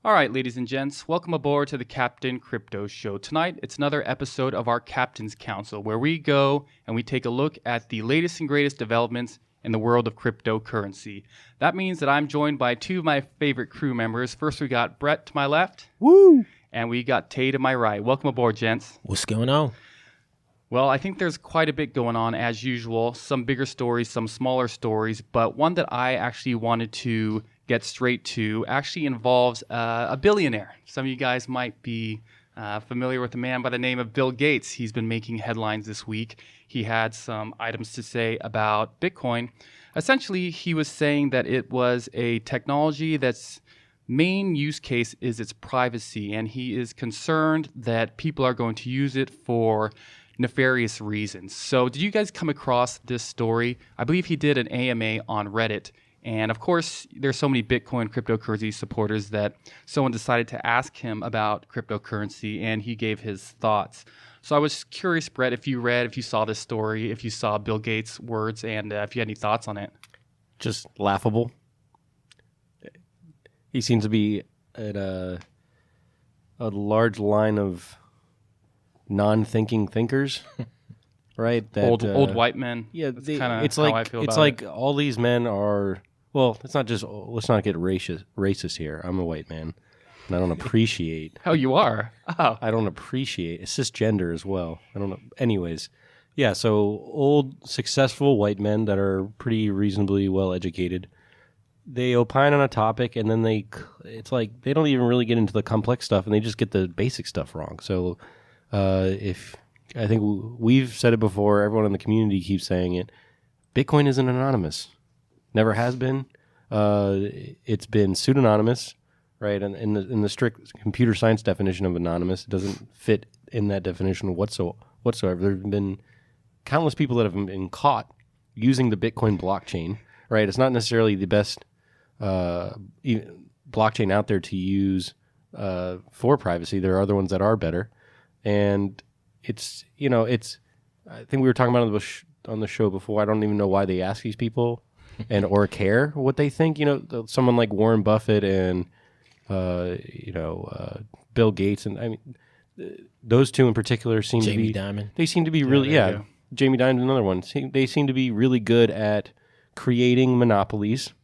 All right, ladies and gents, welcome aboard to the Captain Crypto Show. Tonight, it's another episode of our Captain's Council, where we go and we take a look at the latest and greatest developments in the world of cryptocurrency. That means that I'm joined by two of my favorite crew members. First, we got Brett to my left. Woo! And we got Tay to my right. Welcome aboard, gents. What's going on? Well, I think there's quite a bit going on, as usual. Some bigger stories, some smaller stories, but one that I actually wanted to get straight to actually involves a billionaire. Some of you guys might be familiar with a man by the name of Bill Gates. He's been making headlines this week. He had some items to say about Bitcoin. Essentially, he was saying that it was a technology that's main use case is its privacy, and he is concerned that people are going to use it for nefarious reasons. So did you guys come across this story? I believe he did an AMA on Reddit. And of course, there's so many Bitcoin cryptocurrency supporters that someone decided to ask him about cryptocurrency, and he gave his thoughts. So I was curious, Brett, if you saw this story, if you saw Bill Gates' words, and if you had any thoughts on it. Just laughable. He seems to be at a large line of non-thinking thinkers, right? That, old white men. Yeah, that's kind of how I feel about like it. all these men are. Well, it's not just. Let's not get racist here. I'm a white man, and I don't appreciate. Oh, you are? Oh. I don't appreciate cisgender as well. I don't know. Anyways, yeah. So old, successful white men that are pretty reasonably well educated. They opine on a topic, and then it's like they don't even really get into the complex stuff, and they just get the basic stuff wrong. So, if I think we've said it before, everyone in the community keeps saying it. Bitcoin isn't anonymous. Never has been. It's been pseudonymous, right? And in the strict computer science definition of anonymous, it doesn't fit in that definition whatsoever. There have been countless people that have been caught using the Bitcoin blockchain, right? It's not necessarily the best blockchain out there to use for privacy. There are other ones that are better, and it's. I think we were talking about on the show before. I don't even know why they ask these people, or care what they think. Someone like Warren Buffett and Bill Gates, and I mean those two in particular seem to be. Jamie Dimon. They seem to be really Jamie Dimon's another one. They seem to be really good at creating monopolies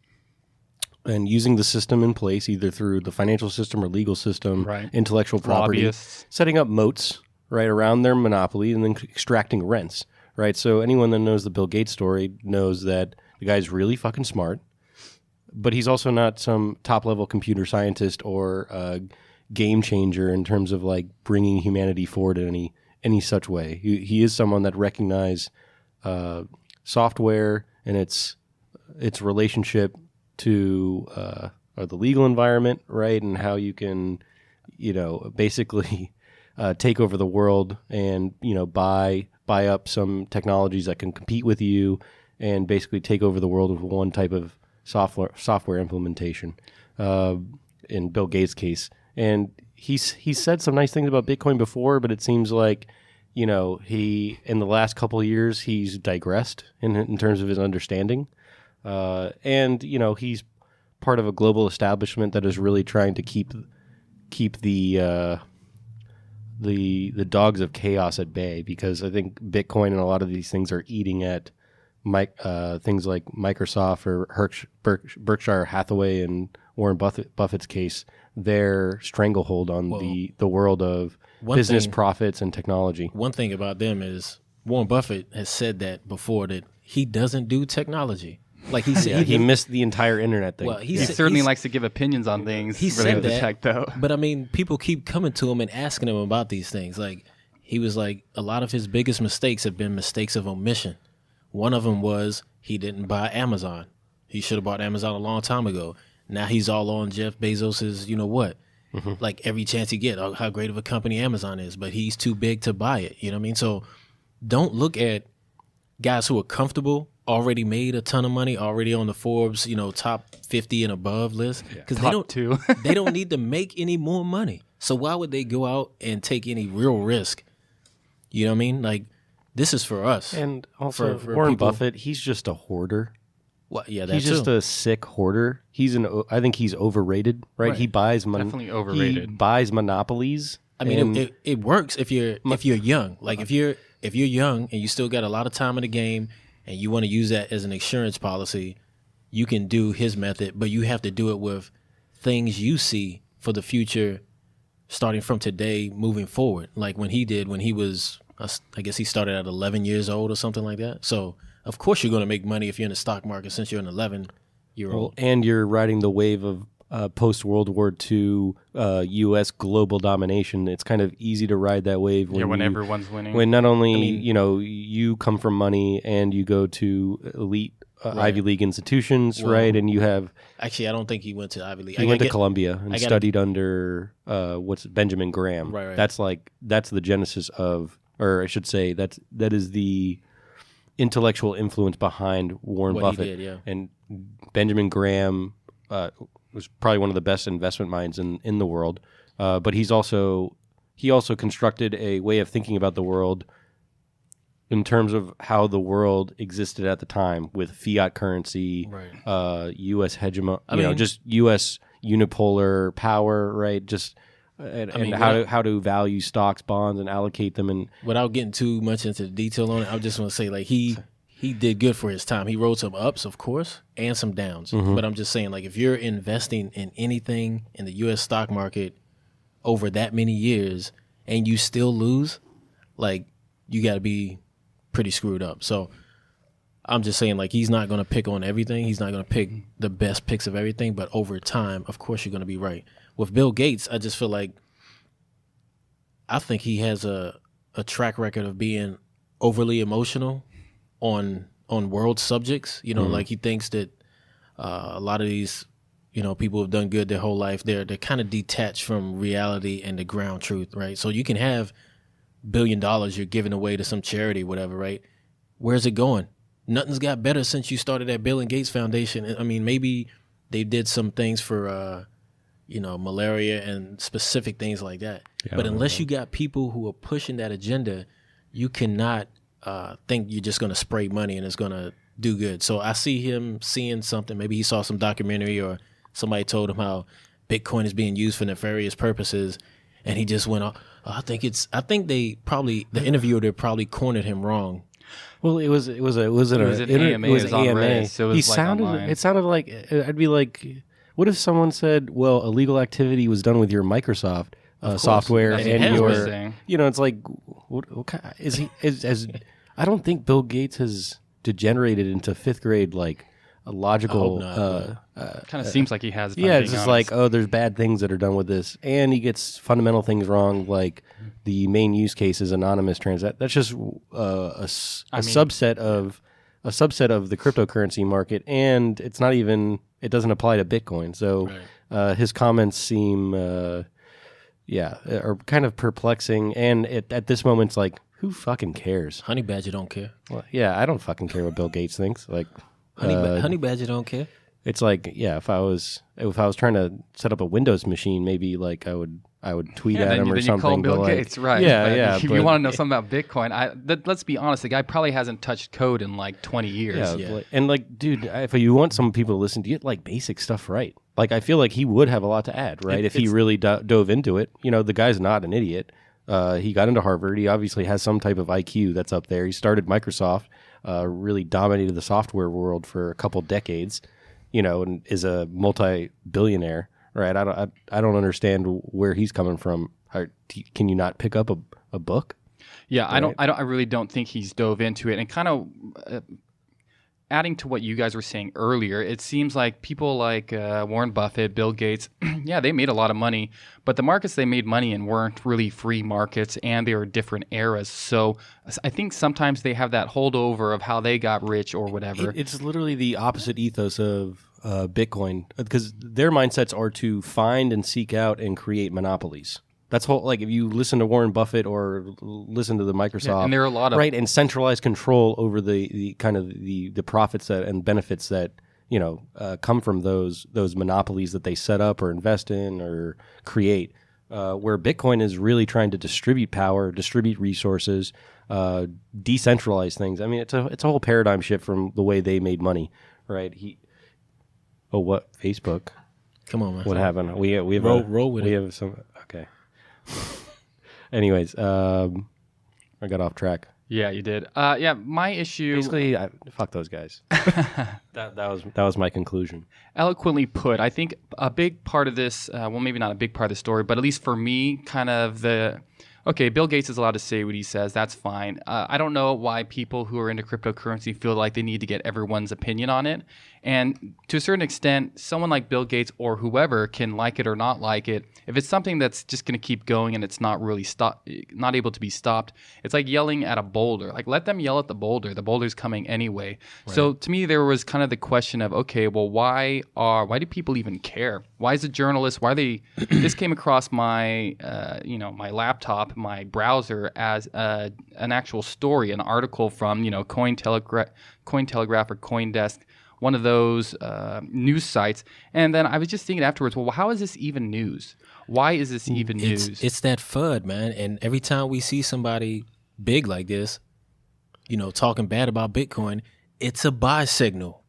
and using the system in place, either through the financial system or legal system, right. Intellectual property, Lobbyists. setting up moats right around their monopoly and then extracting rents, right? So anyone that knows the Bill Gates story knows that the guy's really fucking smart, but he's also not some top-level computer scientist or game changer in terms of like bringing humanity forward in any such way. He is someone that recognizes software and its relationship to the legal environment, right? And how you can, basically take over the world and, buy up some technologies that can compete with you and basically take over the world with one type of software implementation in Bill Gates' case. And he said some nice things about Bitcoin before, but it seems like, he, in the last couple of years, he's digressed in terms of his understanding. And he's part of a global establishment that is really trying to keep the dogs of chaos at bay, because I think Bitcoin and a lot of these things are eating at things like Microsoft or Berkshire Hathaway and Warren Buffett's case, their stranglehold on the world of business profits and technology. One thing about them is Warren Buffett has said that before, that he doesn't do technology. Like he said, he missed the entire internet thing. Well, he certainly likes to give opinions on things. He said that, tech, though. But I mean, people keep coming to him and asking him about these things. Like he was like, a lot of his biggest mistakes have been mistakes of omission. One of them was he didn't buy Amazon. He should have bought Amazon a long time ago. Now he's all on Jeff Bezos's, like every chance he get, how great of a company Amazon is, but he's too big to buy it. You know what I mean? So don't look at guys who are comfortable, already made a ton of money, already on the Forbes, top 50 and above list, because they don't need to make any more money. So why would they go out and take any real risk? You know what I mean? Like, this is for us. And also, for Warren people. Buffett, he's just a hoarder. Well, yeah, He's just a sick hoarder. I think he's overrated, right? Right. He buys Definitely overrated. He buys monopolies. I mean, it works if you're young. Like if you're young and you still got a lot of time in the game and you want to use that as an insurance policy, you can do his method, but you have to do it with things you see for the future, starting from today, moving forward. Like when he was, I guess he started at 11 years old or something like that. So of course you're going to make money if you're in the stock market since you're an 11-year-old. And you're riding the wave of post-World War II U.S. global domination. It's kind of easy to ride that wave when everyone's winning. When not only you come from money and you go to elite Ivy League institutions, right? And you have actually, I don't think he went to Ivy League. He went to Columbia and studied under Benjamin Graham. Right. That's the genesis of, or I should say that is the intellectual influence behind Warren Buffett. He did, yeah. And Benjamin Graham was probably one of the best investment minds in the world. But he also constructed a way of thinking about the world in terms of how the world existed at the time with fiat currency, U.S. hegemony, just U.S. unipolar power, right? Just how to value stocks, bonds, and allocate them. And without getting too much into the detail on it, I just want to say like he did good for his time. He rode some ups, of course, and some downs. Mm-hmm. But I'm just saying, like if you're investing in anything in the U.S. stock market over that many years and you still lose, like you got to be pretty screwed up. So I'm just saying, like, he's not going to pick on everything. He's not going to pick the best picks of everything. But over time, of course, you're going to be right. With Bill Gates, I just feel like I think he has a track record of being overly emotional on world subjects. Like he thinks that a lot of these, people have done good their whole life. They're kind of detached from reality and the ground truth, right? So you can have $1 billion you're giving away to some charity, whatever, right? Where's it going? Nothing's got better since you started that Bill and Gates Foundation. I mean, maybe they did some things for, malaria and specific things like that. Yeah, but unless you got people who are pushing that agenda, you cannot think you're just going to spray money and it's going to do good. So I see him seeing something. Maybe he saw some documentary or somebody told him how Bitcoin is being used for nefarious purposes, and he just went off. I think the interviewer probably cornered him wrong. Well, it was an AMA. It sounded like I'd be like, what if someone said, well, illegal activity was done with your Microsoft software and your, it's like, what kind, is he? I don't think Bill Gates has degenerated into fifth grade like a logical. Kind of seems like he has. Yeah, it's just like, there's bad things that are done with this, and he gets fundamental things wrong, like the main use case is anonymous transact. That's just a subset of the cryptocurrency market, and it's not even. It doesn't apply to Bitcoin. So his comments seem, are kind of perplexing, and at this moment, it's like, who fucking cares? Honey Badger don't care. Well, yeah, I don't fucking care what Bill Gates thinks. Like. Honey Badger don't care. It's like, if I was trying to set up a Windows machine, maybe like I would tweet at him or something. You call Bill Gates, right? Yeah. If you want to know something about Bitcoin, let's be honest, the guy probably hasn't touched code in like 20 years. Yeah. And like, dude, if you want some people to listen to, get like basic stuff right. Like, I feel like he would have a lot to add, right? If he really dove into it. The guy's not an idiot. He got into Harvard. He obviously has some type of IQ that's up there. He started Microsoft. Really dominated the software world for a couple decades, and is a multi-billionaire, right? I don't understand where he's coming from. Can you not pick up a book? Yeah, right? I really don't think he's dove into it. And kind of adding to what you guys were saying earlier, it seems like people like Warren Buffett, Bill Gates, they made a lot of money, but the markets they made money in weren't really free markets, and they were different eras. So I think sometimes they have that holdover of how they got rich or whatever. It's literally the opposite ethos of Bitcoin, because their mindsets are to find and seek out and create monopolies. That's like if you listen to Warren Buffett or listen to the Microsoft, and there are a lot of and centralized control over the kind of the profits and benefits that come from those monopolies that they set up or invest in or create. Where Bitcoin is really trying to distribute power, distribute resources, decentralize things. I mean, it's a whole paradigm shift from the way they made money, right? What Facebook? Come on, man. What happened? We have roll with we it. have some. Okay. Anyways, I got off track. Yeah, you did. My issue. Basically, fuck those guys. that was my conclusion. Eloquently put. I think a big part of this, maybe not a big part of the story, but at least for me, kind of Bill Gates is allowed to say what he says. That's fine. I don't know why people who are into cryptocurrency feel like they need to get everyone's opinion on it. And to a certain extent, someone like Bill Gates or whoever can like it or not like it. If it's something that's just going to keep going and it's not really not able to be stopped, it's like yelling at a boulder. Like, let them yell at the boulder. The boulder's coming anyway. Right. So to me, there was kind of the question of, okay, well, why do people even care? Why is a journalist? Why are they? This came across my my laptop, my browser, as an actual story, an article from Cointelegraph or CoinDesk, one of those news sites. And then I was just thinking afterwards, well, how is this even news? Why is this even news? It's that FUD, man. And every time we see somebody big like this, talking bad about Bitcoin, it's a buy signal.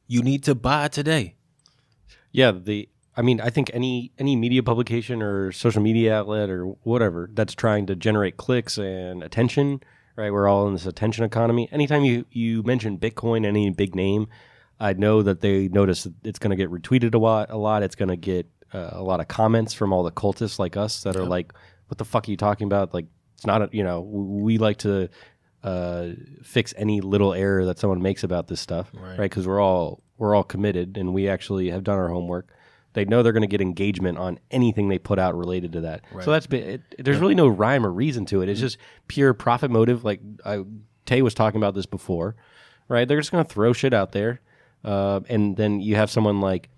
You need to buy today. Yeah, I think any media publication or social media outlet or whatever that's trying to generate clicks and attention, right? We're all in this attention economy. Anytime you mention Bitcoin, any big name, I know that they notice that it's going to get retweeted a lot. It's going to get a lot of comments from all the cultists like us that are like, "What the fuck are you talking about?" Like, it's not we like to fix any little error that someone makes about this stuff, right? Because we're all committed and we actually have done our homework. They know they're going to get engagement on anything they put out related to that. Right. So there's really no rhyme or reason to it. It's just pure profit motive. Like Tay was talking about this before, right? They're just going to throw shit out there. And then you have someone like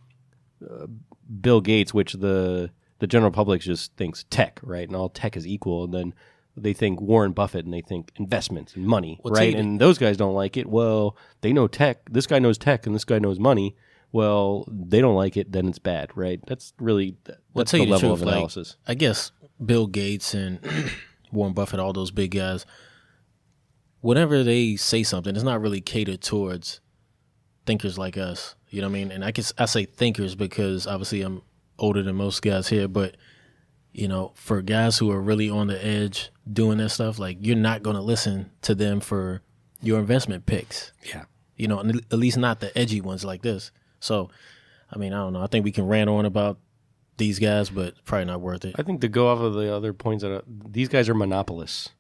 Bill Gates, which the general public just thinks tech, right? And all tech is equal. And then they think Warren Buffett and they think investments and money, right? And those guys don't like it. Well, they know tech. This guy knows tech and this guy knows money. Well, they don't like it, then it's bad, right? That's really that's the level of analysis. I guess Bill Gates and Warren Buffett, all those big guys, whenever they say something, it's not really catered towards thinkers like us. You know what I mean? And I say thinkers because obviously I'm older than most guys here, but for guys who are really on the edge doing that stuff, like, you're not going to listen to them for your investment picks. Yeah. At least not the edgy ones like this. So, I don't know. I think we can rant on about these guys, but it's probably not worth it. I think to go off of the other points, these guys are monopolists.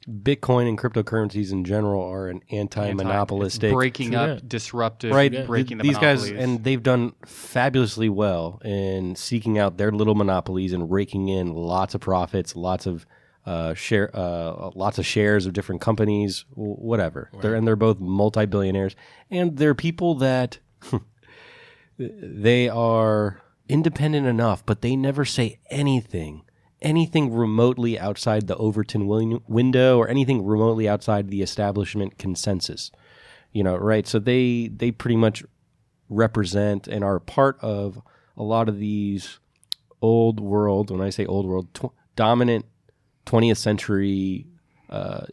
Bitcoin and cryptocurrencies in general are an anti-monopolistic. Breaking up, disruptive, right? Breaking these guys, and they've done fabulously well in seeking out their little monopolies and raking in lots of profits, lots of shares of different companies, whatever. Right. They're both multi-billionaires, and they're people that they are independent enough, but they never say anything remotely outside the Overton window or anything remotely outside the establishment consensus, right? So they pretty much represent and are part of a lot of these old world, when I say old world, dominant 20th century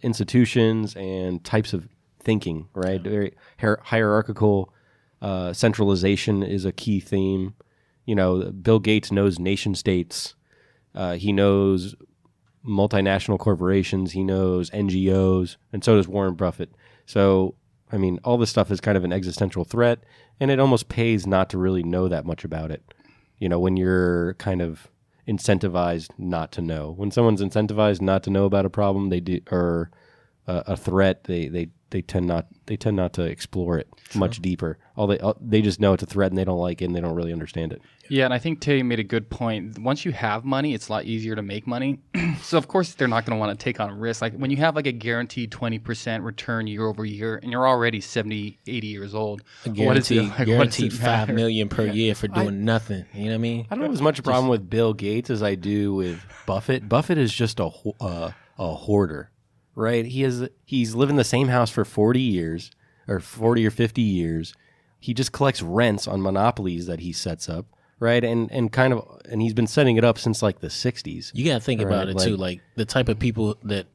institutions and types of thinking, right? Very hierarchical centralization is a key theme. Bill Gates knows nation states. He knows multinational corporations. He knows NGOs, and so does Warren Buffett. So, all this stuff is kind of an existential threat, and it almost pays not to really know that much about it. When you're kind of incentivized not to know. When someone's incentivized not to know about a problem, they do, or a threat, they tend not to explore it much deeper. They just know it's a threat and they don't like it and they don't really understand it. Yeah, and I think Tay made a good point. Once you have money, it's a lot easier to make money. So of course they're not going to want to take on risk. Like when you have like a guaranteed 20% return year over year, and you're already 70, 80 years old. Guaranteed $5 million per year for doing nothing. You know what I mean? I don't have as much problem with Bill Gates as I do with Buffett. Buffett is just a hoarder, right? He's lived in the same house for 40 years, or 40 or 50 years. He just collects rents on monopolies that he sets up. Right, and he's been setting it up since like the 60s. You got to think about it too, like the type of people that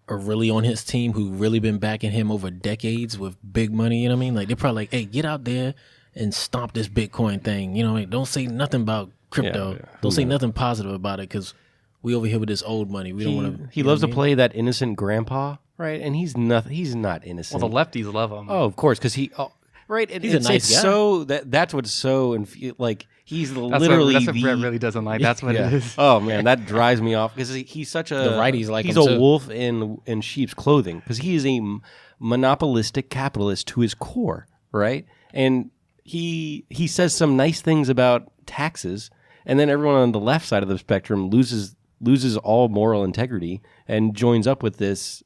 are really on his team who really been backing him over decades with big money, you know what I mean? Like they're probably like, hey, get out there and stomp this Bitcoin thing. You know, like, don't say nothing about crypto. Yeah. Don't say nothing positive about it because we over here with this old money. We don't want to. He loves to play that innocent grandpa, right? And he's nothing. He's not innocent. Well, the lefties love him. Oh, of course, because right. He's a nice guy. So that's what's so like he's that's literally what Brett really doesn't like. That's what it is. Oh man, that drives me off because he's such a The righties like he's him a too. wolf in sheep's clothing because he is a monopolistic capitalist to his core, right? And he says some nice things about taxes, and then everyone on the left side of the spectrum loses all moral integrity and joins up with this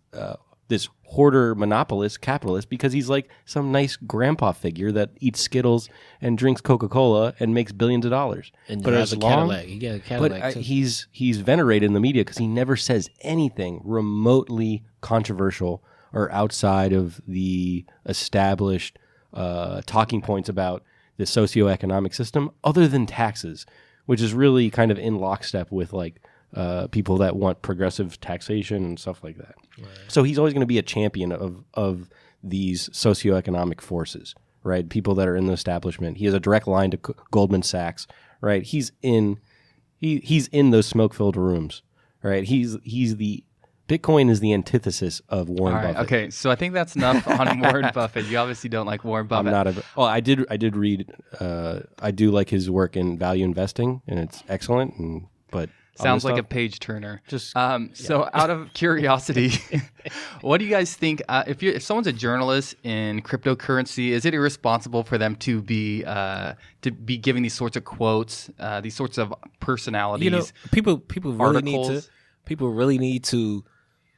hoarder monopolist capitalist because he's like some nice grandpa figure that eats Skittles and drinks Coca-Cola and makes billions of dollars. And drives a Cadillac. He got a Cadillac too. He's venerated in the media because he never says anything remotely controversial or outside of the established talking points about the socioeconomic system other than taxes, which is really kind of in lockstep with like people that want progressive taxation and stuff like that. Right. So he's always going to be a champion of these socioeconomic forces, right? People that are in the establishment. He has a direct line to Goldman Sachs, right? He's in those smoke-filled rooms, right? Bitcoin is the antithesis of Warren Buffett. Okay, so I think that's enough on Warren Buffett. You obviously don't like Warren Buffett. I'm not I did read. I do like his work in value investing, and it's excellent. But sounds like a page turner. Just So, out of curiosity, what do you guys think? If someone's a journalist in cryptocurrency, is it irresponsible for them to be giving these sorts of quotes, these sorts of personalities? You know, people really need to.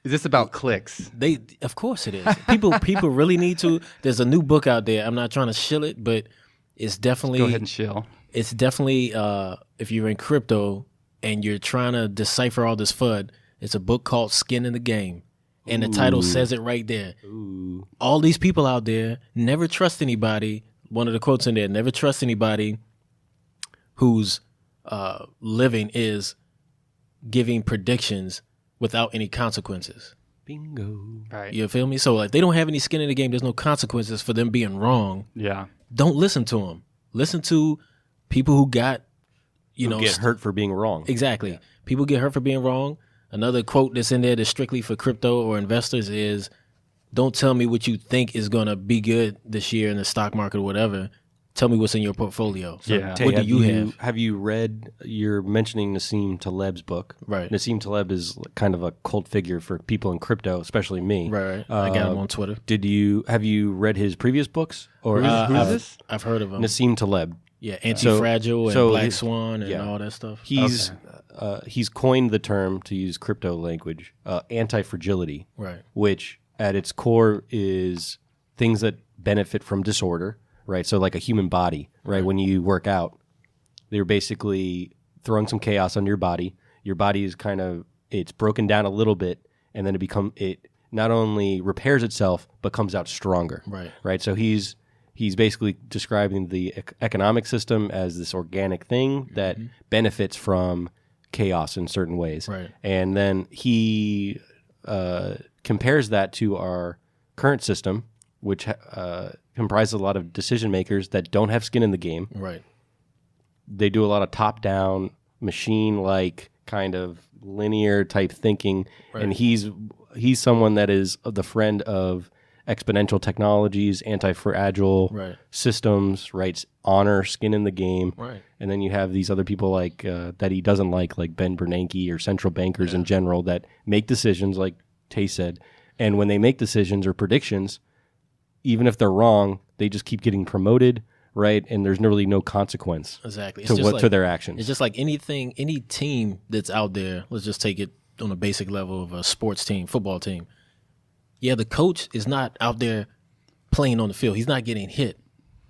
Is this about clicks? Of course it is. People really need to. There's a new book out there. I'm not trying to shill it, but it's definitely Go ahead and shill. It's definitely if you're in crypto and you're trying to decipher all this FUD, it's a book called Skin in the Game. And the title says it right there. Ooh. All these people out there never trust anybody. One of the quotes in there, never trust anybody whose living is giving predictions without any consequences. Bingo. Right. You feel me? So like they don't have any skin in the game. There's no consequences for them being wrong. Yeah. Don't listen to them. Listen to people who got, Get hurt for being wrong. Exactly. Yeah. People get hurt for being wrong. Another quote that's in there that's strictly for crypto or investors is, don't tell me what you think is going to be good this year in the stock market or whatever. Tell me what's in your portfolio. So Yeah. what do you have? Have you read, you're mentioning Nassim Taleb's book. Right. Nassim Taleb is kind of a cult figure for people in crypto, especially me. Right. I got him on Twitter. Have you read his previous books? Or who's this? I've heard of him. Nassim Taleb. Yeah, Anti-Fragile and Black Swan and all that stuff. He's coined the term, to use crypto language, anti-fragility, right? Which at its core is things that benefit from disorder, right? So like a human body, right? When you work out, they're basically throwing some chaos on your body. Your body is it's broken down a little bit, and then it not only repairs itself, but comes out stronger, right? So he's basically describing the economic system as this organic thing that benefits from chaos in certain ways. Right. And then he compares that to our current system, which comprises a lot of decision makers that don't have skin in the game. Right. They do a lot of top-down, machine-like kind of linear type thinking. Right. And he's someone that is the friend of exponential technologies, anti-fragile systems, right? Honor, skin in the game. Right. And then you have these other people like that he doesn't like Ben Bernanke or central bankers in general that make decisions, like Tay said. And when they make decisions or predictions, even if they're wrong, they just keep getting promoted, right? And there's really no consequence to their actions. It's just like any team that's out there, let's just take it on a basic level of a sports team, football team. Yeah, the coach is not out there playing on the field. He's not getting hit.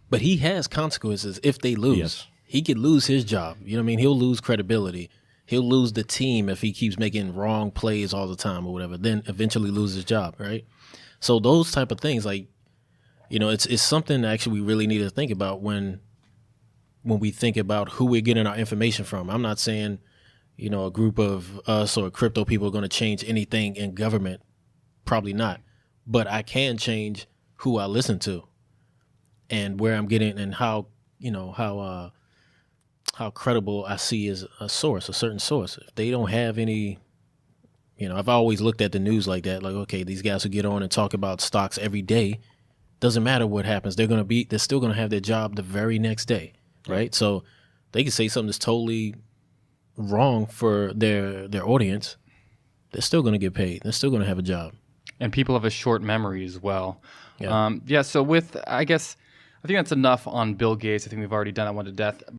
But he has consequences if they lose. Yes. He could lose his job. You know what I mean? He'll lose credibility. He'll lose the team if he keeps making wrong plays all the time or whatever, then eventually lose his job, right? So those type of things, like, it's something that actually we really need to think about when we think about who we're getting our information from. I'm not saying, a group of us or crypto people are going to change anything in government Probably not. But I can change who I listen to and where I'm getting and how, how credible I see as a certain source. If they don't have any, I've always looked at the news like that. Like, okay, these guys who get on and talk about stocks every day, doesn't matter what happens. They're still going to have their job the very next day. Right. So they can say something that's totally wrong for their audience. They're still going to get paid. They're still going to have a job. And people have a short memory as well. Yeah. So I think that's enough on Bill Gates. I think we've already done that one to death.